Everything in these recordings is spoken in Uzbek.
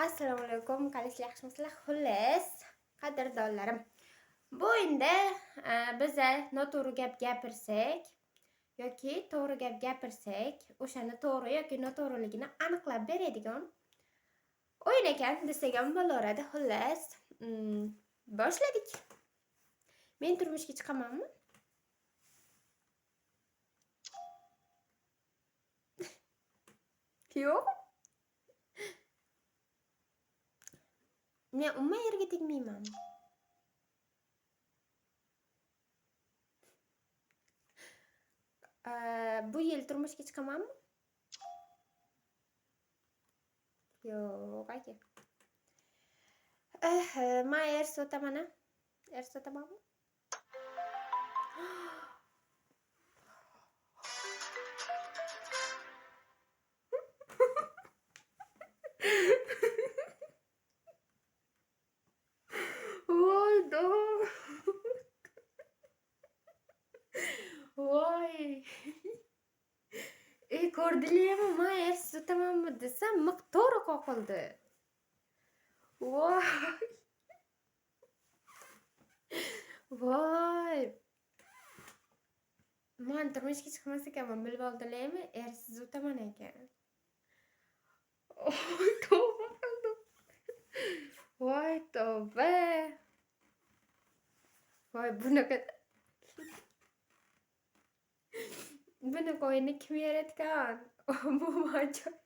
Assalomu alaykum, qaysizlar, yaxshimisizlar? Xullas, qadrdonlarim. Bu endi biz noto'g'ri gap gapirsak yoki to'g'ri gap gapirsak, o'shani to'g'ri yoki noto'g'riligini aniqlab beradigan o'yin ekan desak ham bo'laveradi. Xullas, boshladik. Men turmushga chiqamanmi? Yo'q. Men umuman yerga tegmayman. Bu yil turmushga chiqamanmi? Yo'q aka. Men erta o'taman. Erta o'tamanmi? Voy do. Voy. Ko'rdinglarmi? Men erta o'tamanmi desam, miqdori qoqildi. Voy. Voy. Men turmushga chiqmas ekanman, bilib oldinglarmi? Ersiz o'taman ekan. Voy, tavba qildim. Voy, tavba. Voy, bunaqa o'yinni kim yaratgan? Bu ajoyib.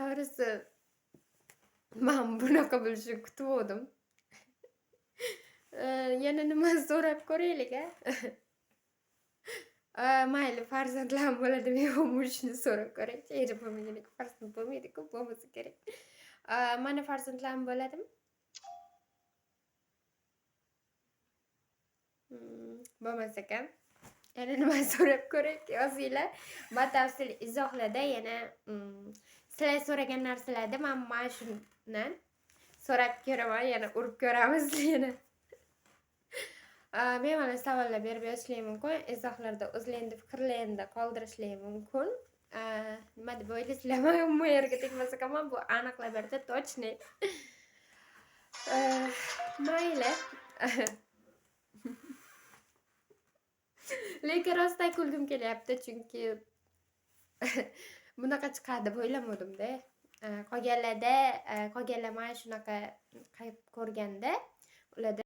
To'g'risi, men bunaqa bo'lishini kutgandim. Yana nima so'rab ko'raylik, mayli, farzandlarim bo'ladimi yo'qmi shuni so'rab ko'raylik. Eri bo'lmaganiga farzand bo'lmaydi-ku, bo'lmasa kerak. Mana farzandlarim bo'ladimi? Bo'lmas ekan. Yana nima so'rab ko'raylik, yozinglar. Batafsil izohlarda yana sizlar so'ragan narsalarda men mana shundan so'rab ko'raman, yana urib ko'ramiz yana. Bemalol savollar berib yorishingiz mumkin. Izohlarda o'zlaringiz fikrlaringizni qoldirishingiz mumkin. Nima deb o'ylaysizlar? Men bu yerga tegmas ekanman, bu aniqlab berdi, точно. Mayli. Lekin rostdan kulgim kelyapti, chunki bunaqa chiqadi deb o'ylamadim-da. Qolganlar mana shunaqa qilib ko'rganda, ularda